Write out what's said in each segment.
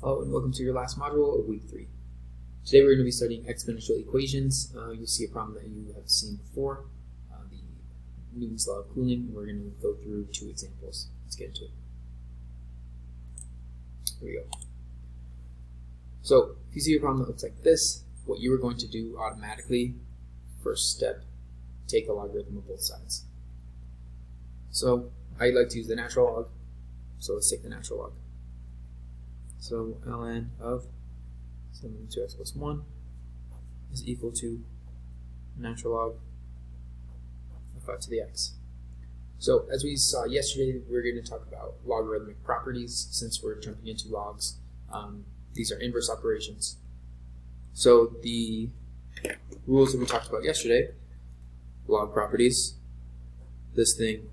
Hello and welcome to your last module of week 3. Today we're going to be studying exponential equations. You'll see a problem that you have seen before, the Newton's law of cooling, and we're going to go through 2 examples. Let's get into it. Here we go. So if you see a problem that looks like this, what you are going to do automatically, first step, take a logarithm of both sides. So I like to use the natural log, so let's take the natural log. So ln of 7 to x plus 1 is equal to natural log of 5 to the x. So as we saw yesterday, we're going to talk about logarithmic properties. Since we're jumping into logs, these are inverse operations. So the rules that we talked about yesterday, log properties, this thing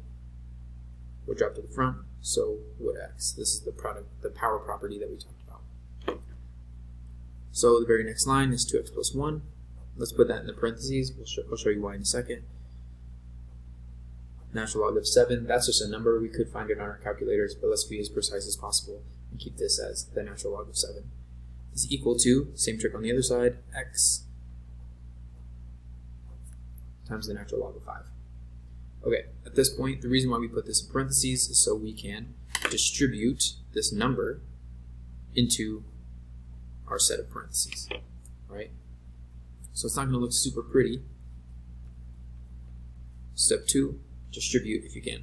would drop to the front, so would x. This is the power property that we talked about. So the very next line is 2x plus 1. Let's put that in the parentheses. I'll show you why in a second. Natural log of 7, that's just a number. We could find it on our calculators, but let's be as precise as possible and keep this as the natural log of 7. Is equal to, same trick on the other side, x times the natural log of 5. Okay, at this point, the reason why we put this in parentheses is so we can distribute this number into our set of parentheses, right? So it's not going to look super pretty. Step 2, distribute if you can.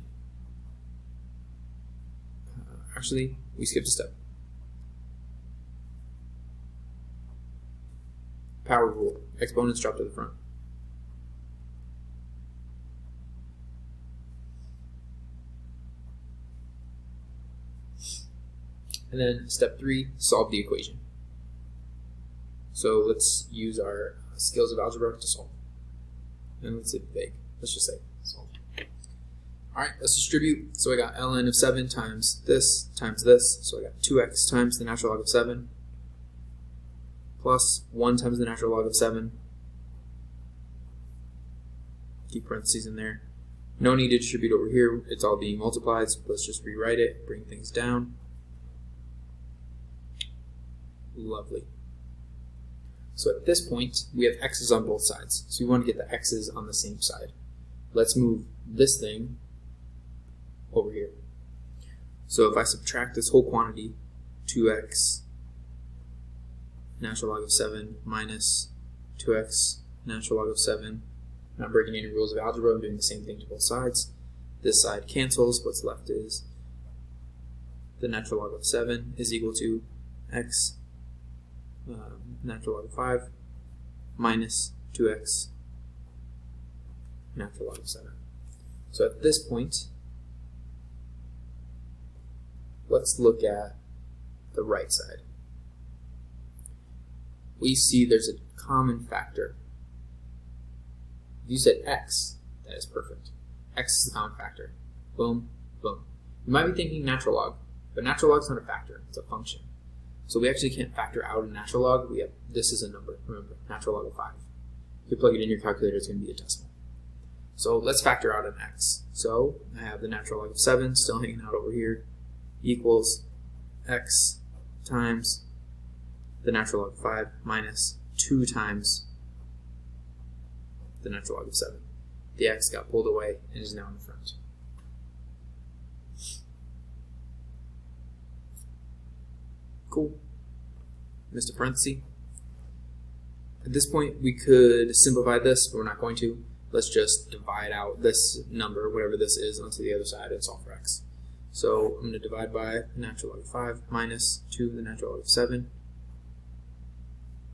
Actually, we skipped a step. Power rule, exponents drop to the front. And then step 3, solve the equation. So let's use our skills of algebra to solve. And let's say big. Let's just say solve. Alright, let's distribute. So I got ln of 7 times this. So I got 2x times the natural log of 7 plus 1 times the natural log of 7. Keep parentheses in there. No need to distribute over here. It's all being multiplied, so let's just rewrite it, bring things down. Lovely. So at this point, we have x's on both sides. So we want to get the x's on the same side. Let's move this thing over here. So if I subtract this whole quantity, 2x natural log of 7 minus 2x natural log of 7, I'm not breaking any rules of algebra, I'm doing the same thing to both sides. This side cancels, what's left is the natural log of 7 is equal to x natural log of 5 minus 2x natural log of 7. So at this point, let's look at the right side. We see there's a common factor. If you said x, that is perfect. X is the common factor. Boom, boom. You might be thinking natural log, but natural log is not a factor, it's a function. So we actually can't factor out a natural log. This is a number, remember, natural log of 5. If you plug it in your calculator, it's going to be a decimal. So let's factor out an x. So I have the natural log of 7 still hanging out over here, equals x times the natural log of 5 minus 2 times the natural log of 7. The x got pulled away and is now in the front. Cool. Missed a parenthesis. At this point, we could simplify this, but we're not going to. Let's just divide out this number, whatever this is, onto the other side and solve for x. So I'm going to divide by the natural log of 5 minus 2 the natural log of 7.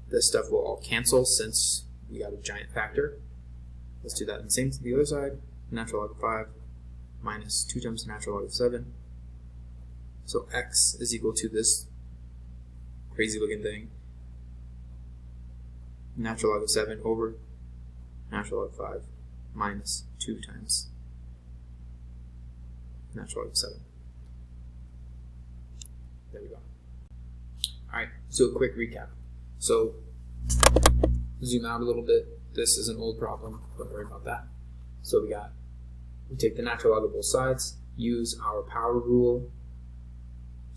This stuff will all cancel since we got a giant factor. Let's do that in the same to the other side. Natural log of 5 minus 2 times the natural log of 7. So x is equal to this crazy looking thing, natural log of 7 over natural log of 5 minus 2 times natural log of 7. There we go. Alright, so a quick recap. So zoom out a little bit. This is an old problem, don't worry about that. So we take the natural log of both sides, use our power rule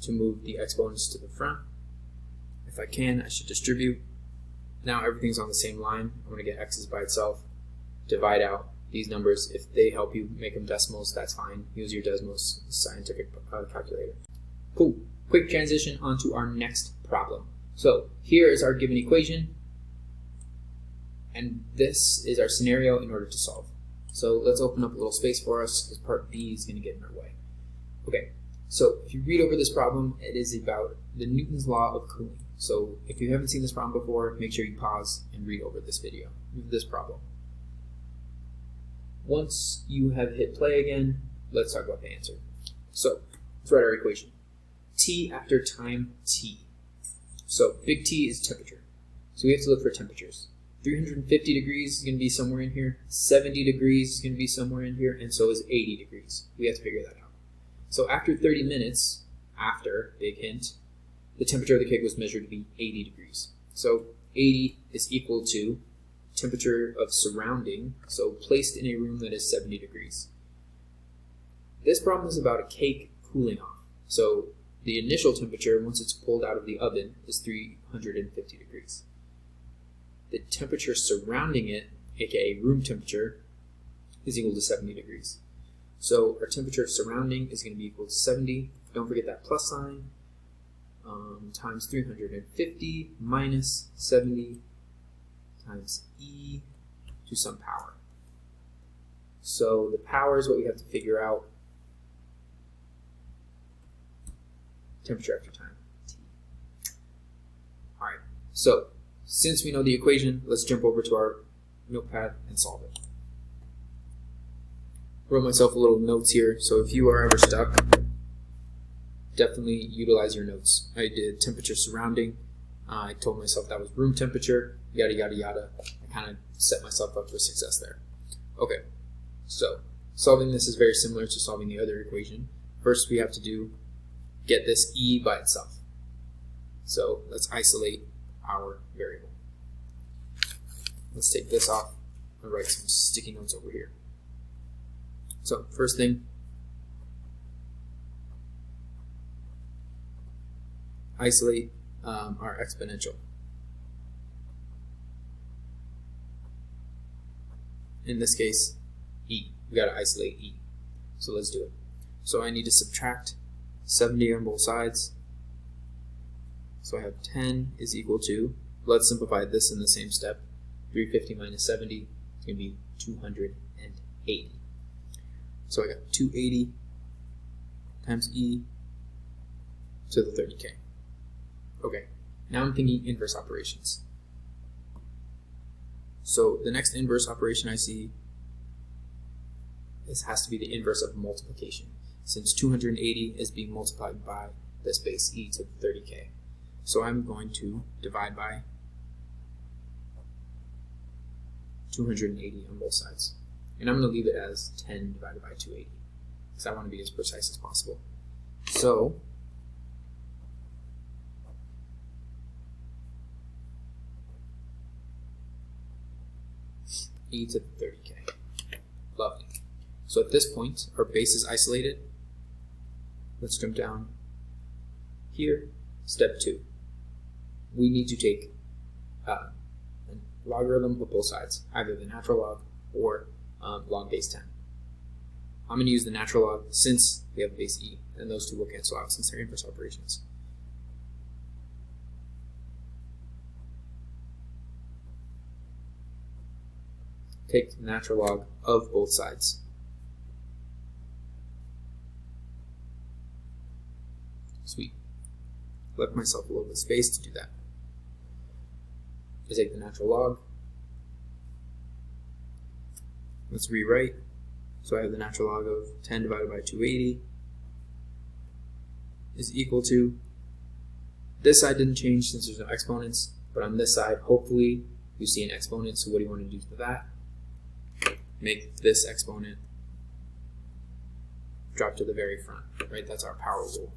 to move the exponents to the front, if I can, I should distribute. Now everything's on the same line. I'm going to get x's by itself, divide out these numbers. If they help you make them decimals, that's fine. Use your Desmos scientific calculator. Cool. Quick transition onto our next problem. So here is our given equation, and this is our scenario in order to solve. So let's open up a little space for us because part B is going to get in our way. Okay, so if you read over this problem, it is about the Newton's law of cooling. So if you haven't seen this problem before, make sure you pause and read over this video, this problem. Once you have hit play again, let's talk about the answer. So let's write our equation. T after time t. So big T is temperature. So we have to look for temperatures. 350 degrees is going to be somewhere in here. 70 degrees is going to be somewhere in here. And so is 80 degrees. We have to figure that out. So after 30 minutes, after, big hint, the temperature of the cake was measured to be 80 degrees. So 80 is equal to temperature of surrounding, so placed in a room that is 70 degrees. This problem is about a cake cooling off. So the initial temperature, once it's pulled out of the oven, is 350 degrees. The temperature surrounding it, aka room temperature, is equal to 70 degrees. So our temperature surrounding is going to be equal to 70. Don't forget that plus sign. Times 350 minus 70 times e to some power. So the power is what we have to figure out. Temperature after time, T. Alright, so since we know the equation, let's jump over to our notepad and solve it. Wrote myself a little notes here, so if you are ever stuck, definitely utilize your notes. I did temperature surrounding. I told myself that was room temperature, yada yada yada. I kind of set myself up for success there. Okay, so solving this is very similar to solving the other equation. First we have to get this E by itself. So let's isolate our variable. Let's take this off and write some sticky notes over here. So first thing, isolate our exponential. In this case, E. We got to isolate E. So let's do it. So I need to subtract 70 on both sides. So I have 10 is equal to, let's simplify this in the same step. 350 minus 70 is going to be 280. So I got 280 times E to the 30K. Okay, now I'm thinking inverse operations. So the next inverse operation I see, this has to be the inverse of multiplication, since 280 is being multiplied by this base E to the 30K. So I'm going to divide by 280 on both sides. And I'm going to leave it as 10 divided by 280, because I want to be as precise as possible. So E to the 30K. Lovely. So at this point, our base is isolated. Let's jump down here. Step 2. We need to take a logarithm of both sides, either the natural log or log base 10. I'm going to use the natural log since we have base E, and those two will cancel out since they're inverse operations. Take the natural log of both sides. Sweet. Left myself a little bit of space to do that. I take the natural log. Let's rewrite. So I have the natural log of 10 divided by 280 is equal to, this side didn't change since there's no exponents, but on this side, hopefully, you see an exponent, so what do you want to do for that? Make this exponent drop to the very front, right? That's our power rule.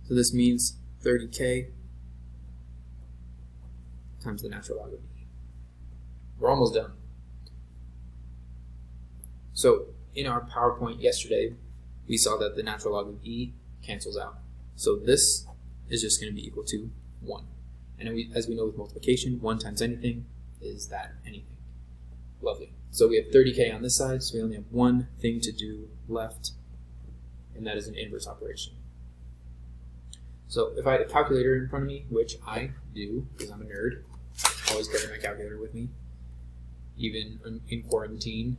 So this means 30K times the natural log of E. We're almost done. So in our PowerPoint yesterday, we saw that the natural log of E cancels out. So this is just going to be equal to 1. And as we know with multiplication, 1 times anything is that anything. Lovely. So we have 30k on this side, so we only have one thing to do left, and that is an inverse operation. So if I had a calculator in front of me, which I do because I'm a nerd, I always carry my calculator with me, even in quarantine.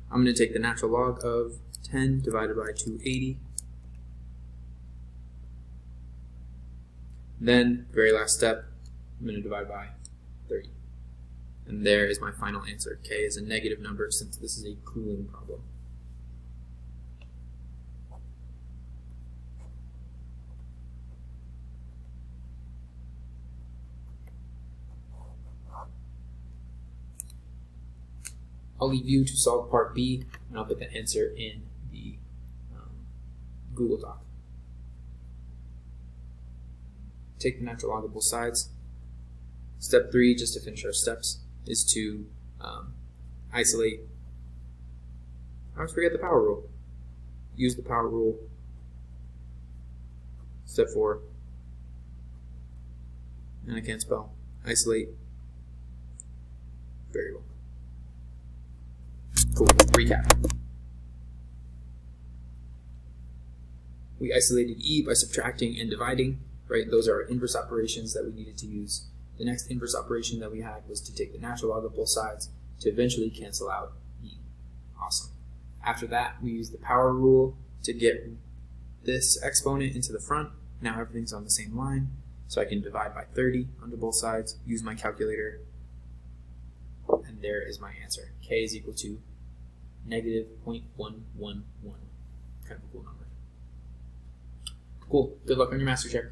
I'm going to take the natural log of 10 divided by 280. Then, very last step, I'm going to divide by 30. And there is my final answer. K is a negative number since this is a cooling problem. I'll leave you to solve part B, and I'll put the answer in the Google Doc. Take the natural log of both sides. Step 3, just to finish our steps, is to isolate. I always forget the power rule. Use the power rule. Step 4, and I can't spell. Isolate variable. Cool. Recap. We isolated E by subtracting and dividing, right? Those are inverse operations that we needed to use. The next inverse operation that we had was to take the natural log of both sides to eventually cancel out E. Awesome. After that, we used the power rule to get this exponent into the front. Now everything's on the same line, so I can divide by 30 onto both sides, use my calculator, and there is my answer. K is equal to negative 0.111. Kind of a cool number. Cool. Good luck on your master check.